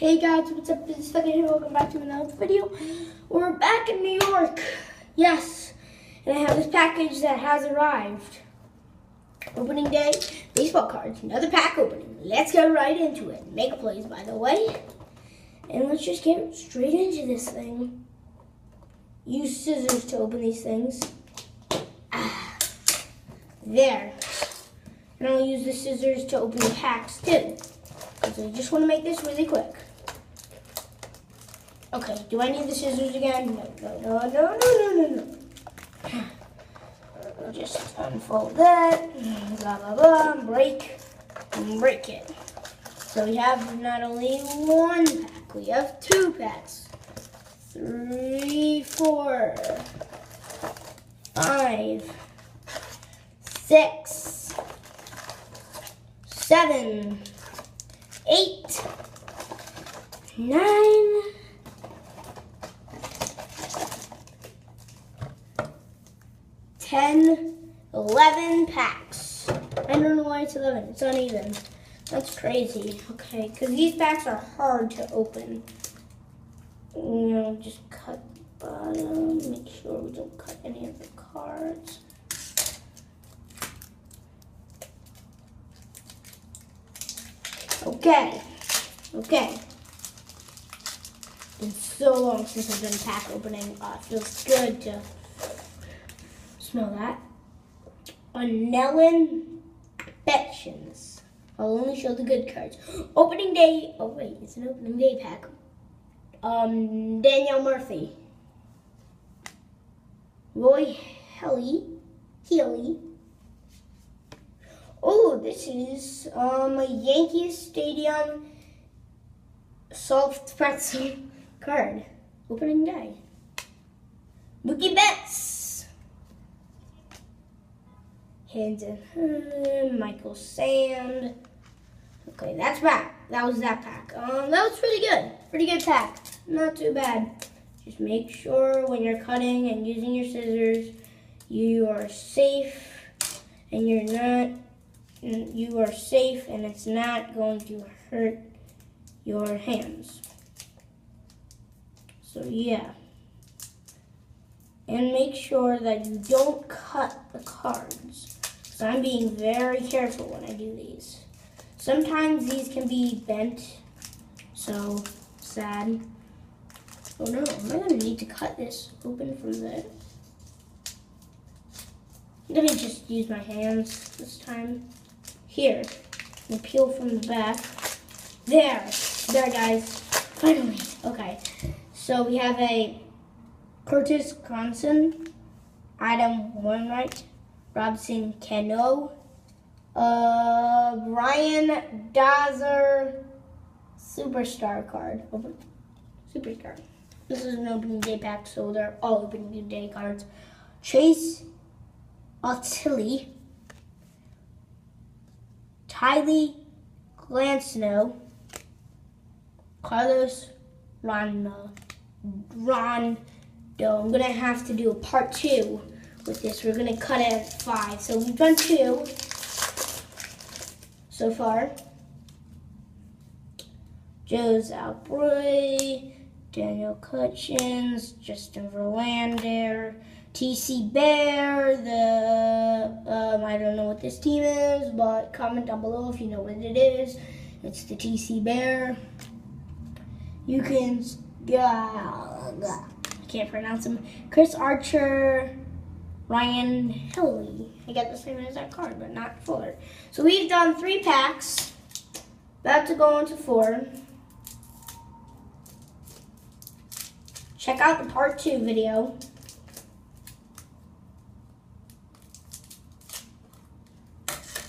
Hey guys, what's up? This is Stuck here. Welcome back to another video. We're back in New York. Yes. And I have this package that has arrived. Opening day, baseball cards, another pack opening. Let's get right into it. Mega plays, by the way. And let's just get straight into this thing. Use scissors to open these things. There. And I'll use the scissors to open the packs too. Because I just want to make this really quick. Okay, do I need the scissors again? No. I'll just unfold that, blah, blah, blah, break it. So we have not only one pack, we have two packs. 3, 4, 5, 6, 7, 8, 9, 10, 11 packs. I don't know why it's 11. It's uneven. That's crazy. Okay, because these packs are hard to open. You know, just cut the bottom. Make sure we don't cut any of the cards. Okay. It's so long since I've done pack opening. It feels good to smell that. Annellen Betchens. I'll only show the good cards. Opening day. Oh wait, it's an opening day pack. Danielle Murphy. Roy Healy. Oh, this is a Yankees Stadium soft pretzel card. Opening day. Mookie Betts. Hendon, Michael Sand. Okay, that's back. That was that pack. That was pretty good. Pretty good pack. Not too bad. Just make sure when you're cutting and using your scissors, you are safe and you are safe and it's not going to hurt your hands. So yeah. And make sure that you don't cut the cards. So I'm being very careful when I do these. Sometimes these can be bent. So sad. Oh no, am I going to need to cut this open from there? Let me just use my hands this time. Here, and peel from the back. There guys, finally. Okay, so we have a Curtis Granson, Adam Wainwright, Robson Cano, Brian Dazer, Superstar card. Superstar. This is an opening day pack, so they're all opening day cards. Chase Ottilie, Tylee Glasnow, Carlos Rondo. I'm going to have to do a part 2 with this. We're going to cut it at 5. So we've done 2 so far. Joe's Albroy, Daniel Cutchins, Justin Verlander, TC Bear, I don't know what this team is, but comment down below if you know what it is. It's the TC Bear. You can, I can't pronounce him. Chris Archer, Ryan Hilley. I got the same as that card, but not Fuller. So we've done 3 packs. About to go into 4. Check out the part 2 video.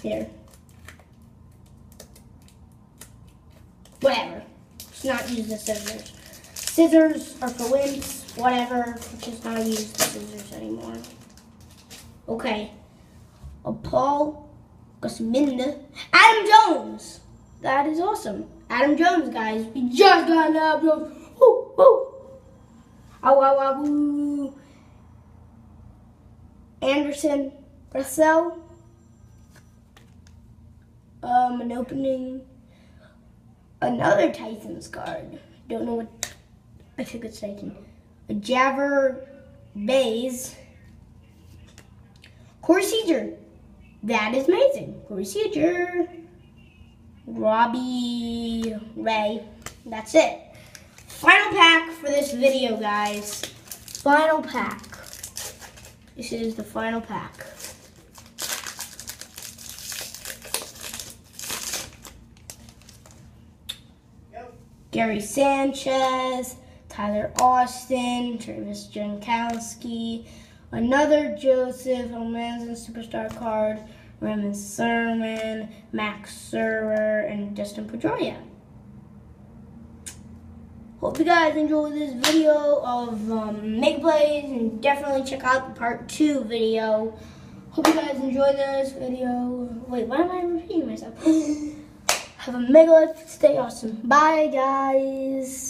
Here. Whatever. Let's not use the scissors. Scissors are for wimps. Whatever. Let's just not use the scissors anymore. Okay. Paul Gosminda. Adam Jones. That is awesome. Adam Jones, guys. We just got an Adam Jones. Woo, woo. Woo. Anderson Russell. An opening Another Titans card. Don't know what. I think it's Titan. A Javer Bays. Corey Seager. That is amazing. Corey Seager. Robbie Ray. That's it. Final pack for this video, guys. Final pack. This is the final pack. Gary Sanchez, Tyler Austin, Travis Jankowski, another Joseph Almanzan superstar card, Raymond Sermon, Max Scherzer, and Justin Pedroia. Hope you guys enjoyed this video of Make Plays, and definitely check out the part 2 video. Hope you guys enjoyed this video. Wait, why am I repeating myself? Have a mega life. Stay awesome. Bye, guys.